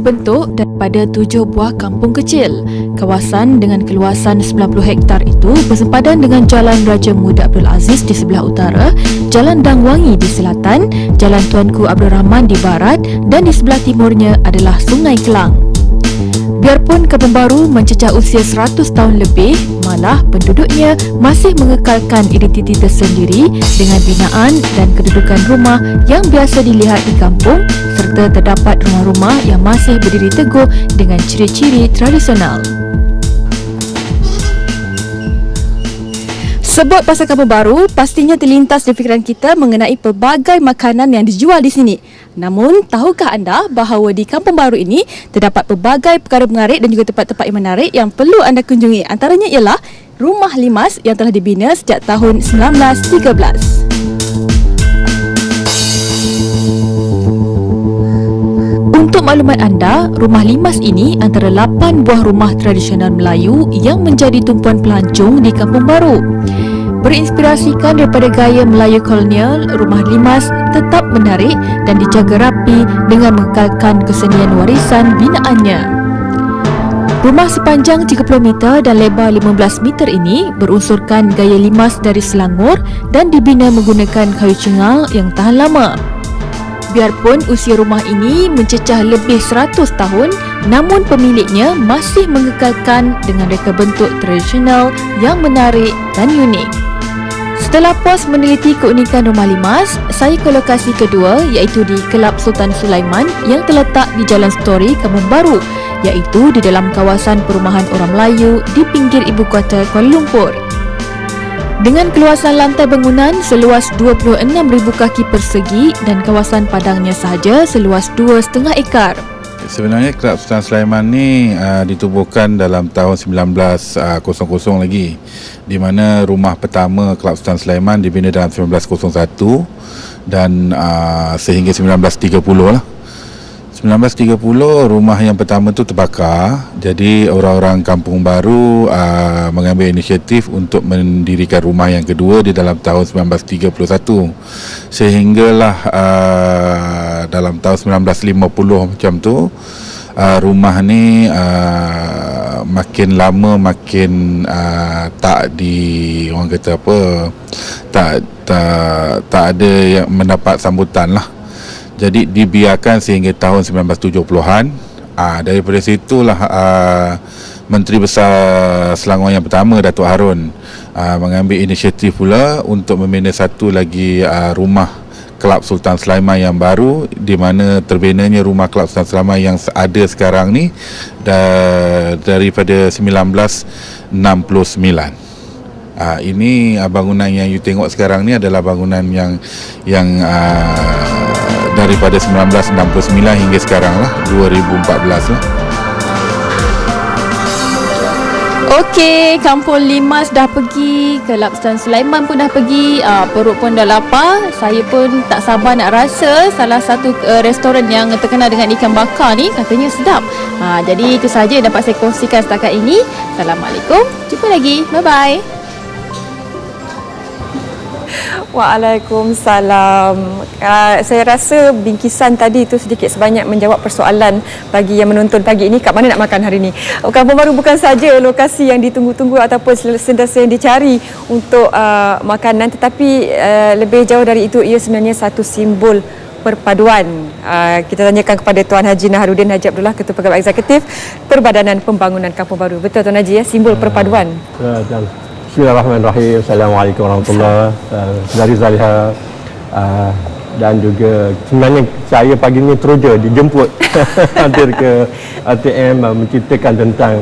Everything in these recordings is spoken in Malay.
dibentuk daripada 7 buah kampung kecil. Kawasan dengan keluasan 90 hektar itu bersempadan dengan Jalan Raja Muda Abdul Aziz di sebelah utara, Jalan Dang Wangi di selatan, Jalan Tuanku Abdul Rahman di barat dan di sebelah timurnya adalah Sungai Kelang. Biarpun Kampung Baru mencecah usia 100 tahun lebih, malah penduduknya masih mengekalkan identiti tersendiri dengan binaan dan kedudukan rumah yang biasa dilihat di kampung serta terdapat rumah-rumah yang masih berdiri teguh dengan ciri-ciri tradisional. Sebut pasal Kampung Baru, pastinya terlintas di fikiran kita mengenai pelbagai makanan yang dijual di sini. Namun, tahukah anda bahawa di Kampung Baru ini terdapat pelbagai perkara menarik dan juga tempat-tempat yang menarik yang perlu anda kunjungi? Antaranya ialah Rumah Limas yang telah dibina sejak tahun 1913. Untuk maklumat anda, Rumah Limas ini antara 8 buah rumah tradisional Melayu yang menjadi tumpuan pelancong di Kampung Baru. Berinspirasikan daripada gaya Melayu kolonial, Rumah Limas tetap menarik dan dijaga rapi dengan mengekalkan kesenian warisan binaannya. Rumah sepanjang 30 meter dan lebar 15 meter ini berunsurkan gaya limas dari Selangor dan dibina menggunakan kayu cengal yang tahan lama. Biarpun usia rumah ini mencecah lebih 100 tahun, namun pemiliknya masih mengekalkan dengan reka bentuk tradisional yang menarik dan unik. Setelah puas meneliti keunikan Rumah Limas, saya ke lokasi kedua iaitu di Kelab Sultan Sulaiman yang terletak di Jalan Story, Kampung Baru, iaitu di dalam kawasan perumahan orang Melayu di pinggir ibu kota Kuala Lumpur. Dengan keluasan lantai bangunan seluas 26,000 kaki persegi dan kawasan padangnya sahaja seluas 2,5 ekar. Sebenarnya Kelab Sultan Sulaiman ni ditubuhkan dalam tahun 1900 lagi, di mana rumah pertama Kelab Sultan Sulaiman dibina dalam 1901 dan sehingga 1930 lah. 1930 rumah yang pertama tu terbakar. Jadi orang-orang Kampung Baru mengambil inisiatif untuk mendirikan rumah yang kedua di dalam tahun 1931. Sehinggalah dalam tahun 1950 macam tu rumah ni makin lama makin tak orang kata apa, tak ada yang mendapat sambutan lah. Jadi dibiarkan sehingga tahun 1970-an. Daripada situlah Menteri Besar Selangor yang pertama, Datuk Harun, mengambil inisiatif pula untuk membina satu lagi rumah Kelab Sultan Sulaiman yang baru, di mana terbinanya rumah Kelab Sultan Sulaiman yang ada sekarang ni daripada 1969. Ini bangunan yang you tengok sekarang ni adalah bangunan yang daripada 1969 hingga sekarang lah, 2014 lah. Okey, Kampung Limas dah pergi, Kelab Sultan Sulaiman pun dah pergi, perut pun dah lapar. Saya pun tak sabar nak rasa salah satu restoran yang terkenal dengan ikan bakar ni, katanya sedap. Jadi itu sahaja yang dapat saya kongsikan setakat ini. Assalamualaikum, jumpa lagi, bye-bye. Waalaikumsalam. Saya rasa bingkisan tadi itu sedikit sebanyak menjawab persoalan bagi yang menonton pagi ini, kat mana nak makan hari ini. Kampung Baru bukan saja lokasi yang ditunggu-tunggu ataupun sentiasa yang dicari untuk makanan, tetapi lebih jauh dari itu, ia sebenarnya satu simbol perpaduan. Kita tanyakan kepada Tuan Haji Naharuddin Haji Abdullah, Ketua Pegawai Eksekutif Perbadanan Pembangunan Kampung Baru. Betul Tuan Haji, ya, simbol perpaduan. Bismillahirrahmanirrahim. Assalamualaikum warahmatullahi wabarakatuh. Dari Zaliha dan juga sebenarnya saya pagi ni teruja dijemput hadir ke ATM menceritakan tentang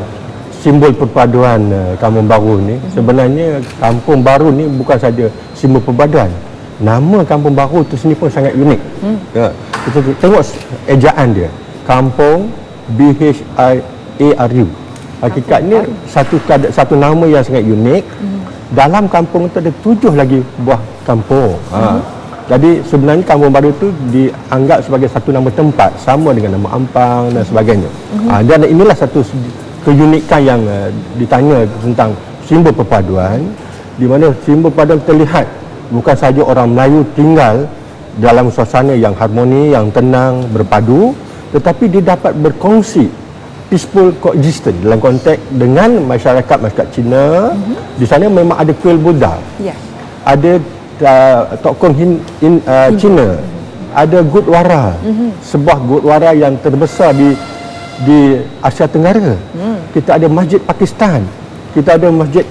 simbol perpaduan Kampung Baru ni. Sebenarnya Kampung Baru ni bukan saja simbol perpaduan. Nama Kampung Baru tu sendiri pun sangat unik. Kita tengok ejaan dia. Kampung BHIARU. Hakikatnya satu nama yang sangat unik. Dalam kampung itu ada 7 lagi buah kampung. Jadi sebenarnya Kampung Baru itu dianggap sebagai satu nama tempat, sama dengan nama Ampang dan sebagainya. Dan inilah satu keunikan yang ditanya tentang simbol perpaduan, di mana simbol perpaduan terlihat bukan saja orang Melayu tinggal dalam suasana yang harmoni, yang tenang, berpadu, tetapi dia dapat berkongsi peaceful coexistence dalam konteks dengan masyarakat Cina. Di sana memang ada kuil Buddha, Ya. ada tokoh Cina, ada Gurdwara, sebuah Gurdwara yang terbesar di Asia Tenggara. Kita ada Masjid Pakistan, kita ada Masjid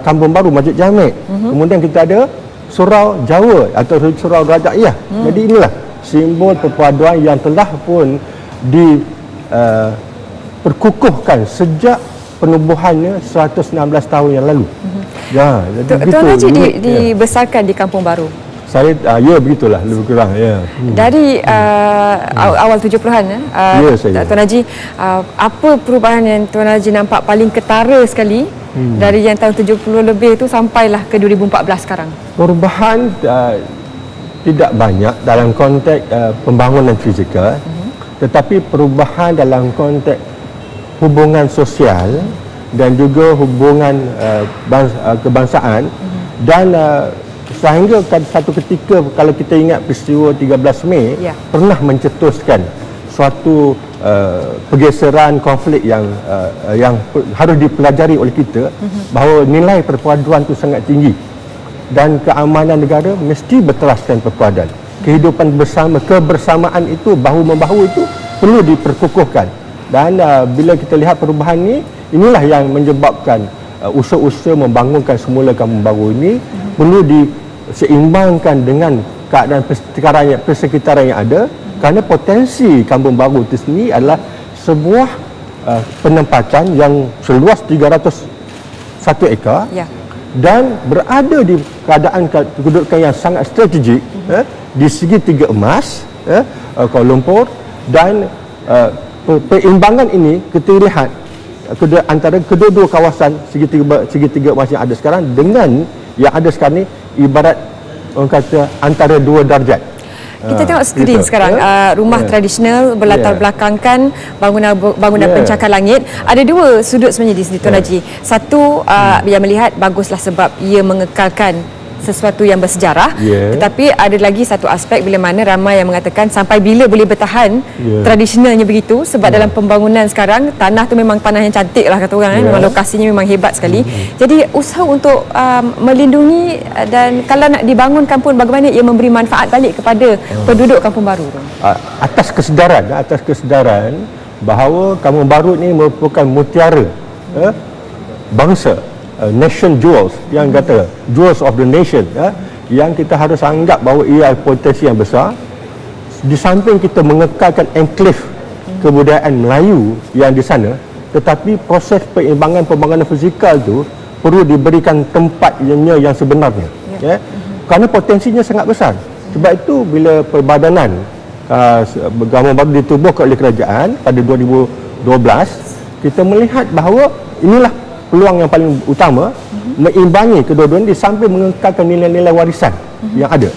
Kampung Baru, Masjid Jamek. Kemudian kita ada Surau Jawa atau Surau Rajaiyah. Jadi inilah simbol perpaduan yang telah pun perkukuhkan sejak penubuhannya 116 tahun yang lalu. Ya, jadi Tuan Haji unik, dibesarkan di Kampung Baru. Saya ya begitulah lebih kurang ya. Dari awal 70-an Ya, saya. Tuan Haji, apa perubahan yang Tuan Haji nampak paling ketara sekali dari yang tahun 70 lebih itu sampailah ke 2014 sekarang? Perubahan tidak banyak dalam konteks pembangunan fizikal, tetapi perubahan dalam konteks hubungan sosial dan juga hubungan kebangsaan dan sehingga satu ketika kalau kita ingat peristiwa 13 Mei Ya. pernah mencetuskan suatu pergeseran konflik yang harus dipelajari oleh kita, bahawa nilai perpaduan itu sangat tinggi dan keamanan negara mesti berteraskan perpaduan. Kehidupan bersama, kebersamaan itu, bahu-membahu itu perlu diperkukuhkan. Dan bila kita lihat perubahan ini, inilah yang menyebabkan usaha-usaha membangunkan semula Kampung Baru ini perlu diseimbangkan dengan keadaan persekitaran yang ada, kerana potensi Kampung Baru itu sendiri adalah sebuah penempatan yang seluas 301 ekar Ya. dan berada di kedudukan yang sangat strategik di segitiga emas Kuala Lumpur, dan perimbangan ini kita lihat antara kedua-dua kawasan segitiga emas yang ada sekarang dengan yang ada sekarang ni ibarat orang kata antara dua darjat. Kita tengok skrin gitu. sekarang, rumah tradisional berlatar belakangkan bangunan pencakar langit. Ada dua sudut sebenarnya di sini Tuan Haji. Satu yang melihat baguslah sebab ia mengekalkan sesuatu yang bersejarah, tetapi ada lagi satu aspek bila mana ramai yang mengatakan sampai bila boleh bertahan tradisionalnya begitu, sebab dalam pembangunan sekarang tanah tu memang tanah yang cantik lah kata orang, memang lokasinya memang hebat sekali. Jadi usaha untuk melindungi dan kalau nak dibangunkan pun bagaimana ia memberi manfaat balik kepada penduduk Kampung Baru tu. Atas kesedaran bahawa Kampung Baru ni merupakan mutiara bangsa, nation jewels, yang kata jewels of the nation, yang kita harus anggap bahawa ia ada potensi yang besar. Di samping kita mengekalkan enklave kebudayaan Melayu yang di sana, tetapi proses perimbangan pembangunan fizikal tu perlu diberikan tempatnya yang sebenarnya, kerana potensinya sangat besar. Sebab itu bila perbadanan Kampung Baru ditubuhkan oleh kerajaan pada 2012, kita melihat bahawa inilah peluang yang paling utama, meimbangi kedua-duanya di samping mengekalkan nilai-nilai warisan yang ada.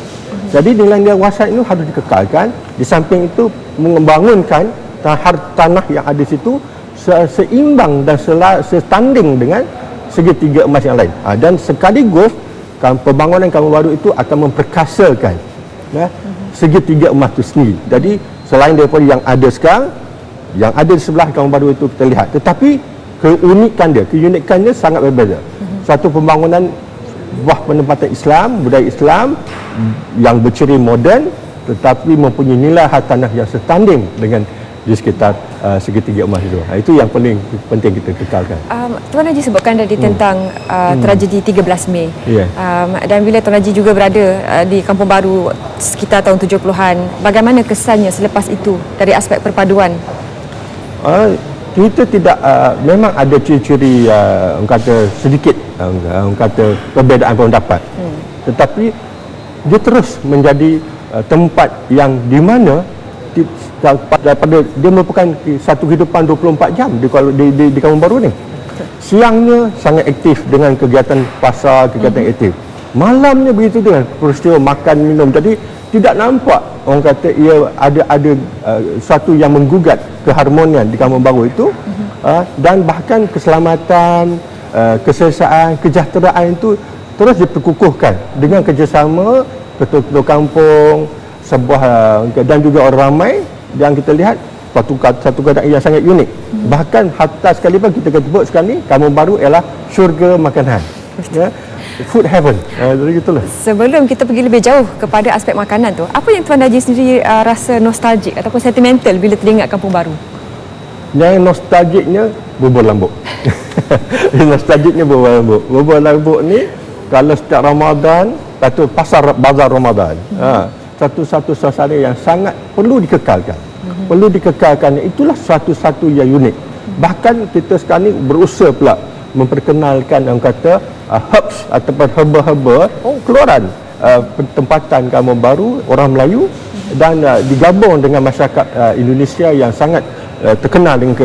Jadi nilai-nilai warisan itu harus dikekalkan, di samping itu membangunkan tanah yang ada di situ seimbang dan setanding dengan segitiga emas yang lain. Dan sekaligus pembangunan Kampung Baru itu akan memperkasakan segitiga emas itu sendiri. Jadi selain daripada yang ada sekarang, yang ada di sebelah Kampung Baru itu kita lihat, tetapi keunikannya sangat berbeza. Satu pembangunan buah penempatan Islam, budaya Islam yang berciri moden, tetapi mempunyai nilai hartanah yang setanding dengan di sekitar segitiga emas itu. Itu yang paling penting kita kekalkan. Tuan Haji sebutkan tadi tentang tragedi 13 Mei. Dan bila Tuan Haji juga berada di Kampung Baru sekitar tahun 70-an, bagaimana kesannya selepas itu dari aspek perpaduan? Kita tidak memang ada ciri-ciri orang kata sedikit orang kata perbezaan pendapat, tetapi dia terus menjadi tempat yang di mana daripada dia merupakan satu kehidupan 24 jam di Kampung Baru ni. Siangnya sangat aktif dengan kegiatan pasar, kegiatan aktif. Malamnya begitu dengan peristiwa makan minum. Jadi tidak nampak orang kata ia ada satu yang menggugat keharmonian di Kampung Baru itu, dan bahkan keselamatan, keselesaan, kesejahteraan itu terus diperkukuhkan dengan kerjasama ketua-ketua kampung, sebuah dan juga orang ramai dan kita lihat satu keadaan yang sangat unik. Bahkan hatta sekali pun kita sebut sekarang ni Kampung Baru ialah syurga makanan. Ya. Food heaven. Jadi gitulah. Sebelum kita pergi lebih jauh kepada aspek makanan tu, apa yang Tuan Najib sendiri rasa nostalgik ataupun sentimental bila teringat Kampung Baru? Yang nostalgiknya bubur lambuk. Nostalgiknya bubur lambuk. Bubur lambuk ni kalau setiap Ramadan, satu bazar Ramadan. Satu-satu suasana yang sangat perlu dikekalkan. Perlu dikekalkan. Itulah satu-satu yang unik. Bahkan kita sekarang ni berusaha pula memperkenalkan orang kata herbs ataupun herba-herba keluaran tempatan Kampung Baru orang Melayu dan digabung dengan masyarakat Indonesia yang sangat terkenal dengan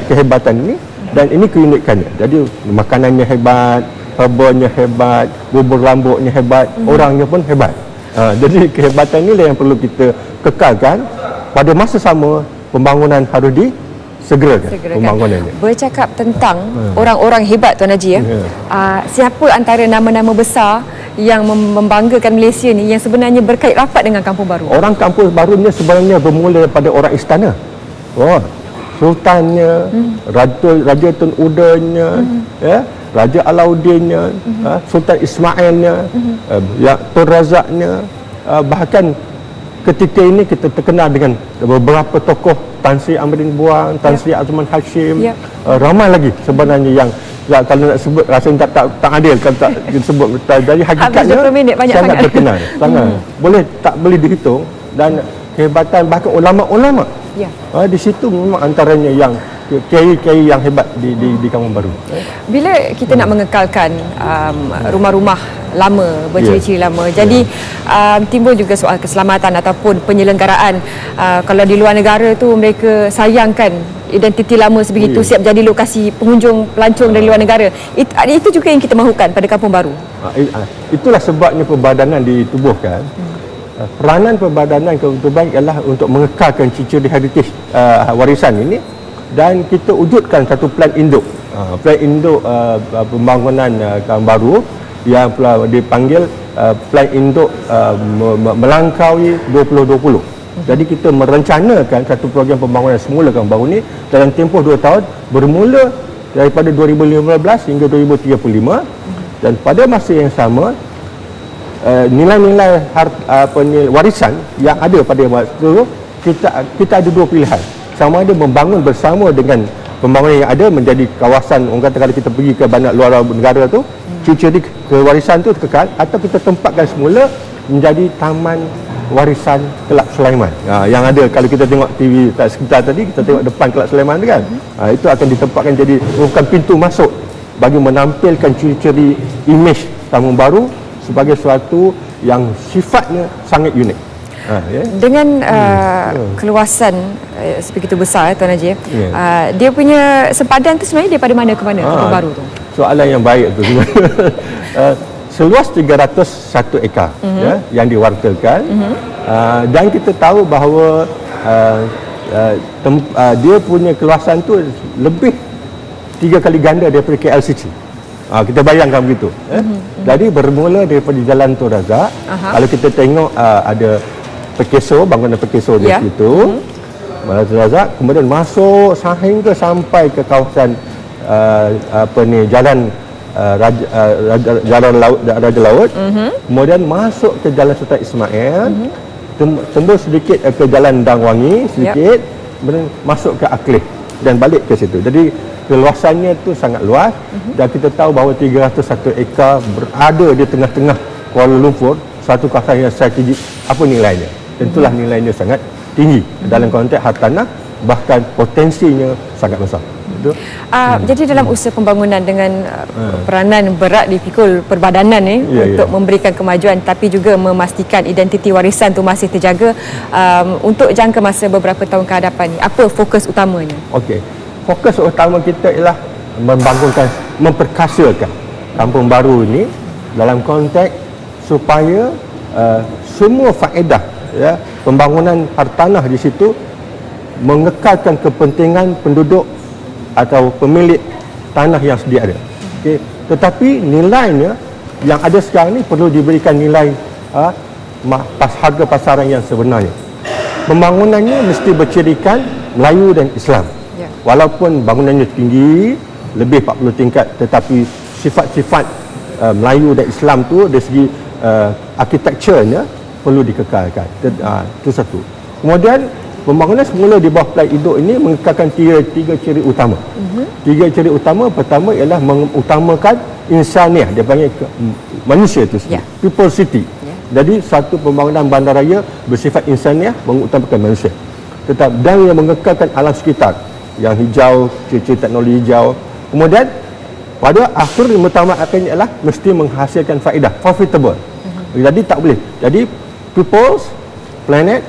kehebatan ini, dan ini keunikannya. Jadi makanannya hebat, herbanya hebat, bubur lambuknya hebat, orangnya pun hebat. Jadi kehebatan inilah yang perlu kita kekalkan. Pada masa sama, pembangunan harus disegerakan. Pembangunannya. Bercakap tentang orang-orang hebat, Tuan Haji, siapa antara nama-nama besar yang membanggakan Malaysia ni yang sebenarnya berkait rapat dengan Kampung Baru? Orang Kampung Baru ni sebenarnya bermula daripada orang istana. Sultannya, Raja Tun Udanya, ya, Raja Alauddinnya, Sultan Ismailnya, Tun Razaknya, bahkan ketika ini kita terkenal dengan beberapa tokoh, Tan Sri Amrin Buang, Tan Sri Azman Hashim, ramai lagi sebenarnya yang kalau nak sebut rasanya tak adil kalau tak disebut. Jadi hakikatnya sangat terkenal, sangat boleh dihitung, dan kehebatan bahkan ulama-ulama di situ memang antaranya yang kiai-kiai yang hebat di Kampung Baru. Bila kita nak mengekalkan rumah-rumah lama, berciri-ciri lama, jadi timbul juga soal keselamatan ataupun penyelenggaraan. Kalau di luar negara tu mereka sayangkan identiti lama sebegitu, siap jadi lokasi pengunjung pelancong dari luar negara. Itu juga yang kita mahukan pada Kampung Baru. Itulah sebabnya perbadanan ditubuhkan. Peranan perbadanan kebetulan ialah untuk mengekalkan ciri-ciri heritage warisan ini, dan kita wujudkan satu plan induk. Plan induk pembangunan Kampung Baru yang dipanggil plan induk melangkaui 2020. Jadi kita merencanakan satu program pembangunan semula Kampung Baru ni dalam tempoh 2 tahun, bermula daripada 2015 hingga 2035, dan pada masa yang sama nilai-nilai warisan yang ada pada waktu itu, kita ada dua pilihan. Sama ada membangun bersama dengan pembangunan yang ada menjadi kawasan, orang kata kalau kita pergi ke bandar luar negara tu, ciri-ciri kewarisan tu kekal, atau kita tempatkan semula menjadi taman warisan Kelab Sulaiman. Yang ada kalau kita tengok TV sekitar tadi, kita tengok depan Kelab Sulaiman tu kan. Itu akan ditempatkan jadi bukan pintu masuk bagi menampilkan ciri-ciri imej Kampung Baru sebagai suatu yang sifatnya sangat unik. Dengan keluasan sebegitu besar, Tuan Haji, dia punya sempadan tu sebenarnya daripada mana ke mana Kampung Baru tu? Soalan yang baik tu. Seluas 301 ekar yang diwartakan, dan kita tahu bahawa dia punya keluasan tu lebih 3 kali ganda daripada KLCC. Kita bayangkan begitu. Jadi bermula daripada Jalan Tun Razak. Kalau kita tengok ada Pekeso, bangunan Pekeso di situ, Jalan Tun Razak, kemudian masuk sehingga sampai ke kawasan Jalan Jalan Laut, Raja Laut, kemudian masuk ke Jalan Sultan Ismail, tembus sedikit ke Jalan Dangwangi sedikit, kemudian masuk ke Akleh dan balik ke situ. Jadi keluasannya tu sangat luas, dan kita tahu bahawa 301 ekar berada di tengah-tengah Kuala Lumpur, satu kawasan yang strategik. Apa nilainya? Tentulah nilainya sangat tinggi dalam konteks hartanah, bahkan potensinya sangat besar. Jadi dalam usaha pembangunan dengan peranan berat dipikul perbadanan untuk memberikan kemajuan, tapi juga memastikan identiti warisan tu masih terjaga untuk jangka masa beberapa tahun ke hadapan ni. Apa fokus utamanya? Okey. Fokus utama kita ialah memperkasakan Kampung Baru ini dalam konteks supaya semua faedah pembangunan hartanah di situ mengekalkan kepentingan penduduk atau pemilik tanah yang sedia ada. Okay. Tetapi nilainya yang ada sekarang ni perlu diberikan nilai harga pasaran yang sebenarnya. pembangunannya mesti bercirikan Melayu dan Islam. Ya. Walaupun bangunannya tinggi, lebih 40 tingkat, tetapi sifat-sifat Melayu dan Islam tu dari segi architecture-nya perlu dikekalkan. Itu satu. Kemudian pembangunan semula di bawah Plan Induk ini mengekalkan tiga ciri utama. Tiga ciri utama, pertama ialah mengutamakan insaniah, dia panggil manusia itu sendiri. Ya. People city. Jadi satu pembangunan bandaraya bersifat insaniah, mengutamakan manusia. Dan yang mengekalkan alam sekitar yang hijau, ciri-ciri teknologi hijau. Kemudian pada akhir mutamakkannya ialah mesti menghasilkan faedah, profitable. Jadi tak boleh. Jadi peoples, planet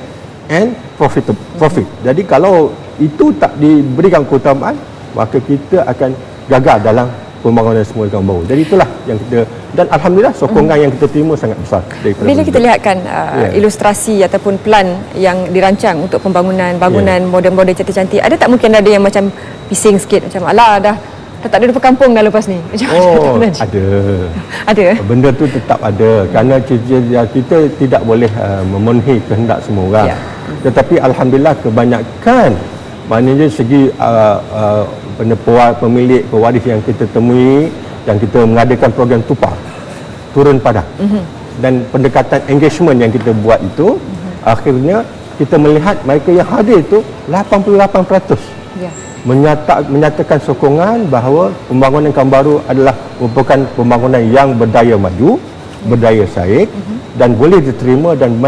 and profit. Jadi kalau itu tak diberikan keutamaan, maka kita akan gagal dalam pembangunan semula kampung baru. Jadi itulah yang kita, dan alhamdulillah sokongan yang kita terima sangat besar daripada Bila kita lihatkan ilustrasi ataupun plan yang dirancang untuk pembangunan bangunan moden-moden cantik-cantik, ada tak mungkin ada yang macam bising sikit, macam alah dah tak ada depan kampung dah lepas ni? Ada. Benda tu tetap ada, kerana kita tidak boleh memenuhi kehendak semua orang. Tetapi alhamdulillah kebanyakan, maknanya segi pemilik pewaris yang kita temui, yang kita mengadakan program TUPA turun padang, dan pendekatan engagement yang kita buat itu, akhirnya kita melihat mereka yang hadir itu 88% menyatakan sokongan bahawa pembangunan kampung baru adalah merupakan pembangunan yang berdaya maju, berdaya saing, dan boleh diterima, dan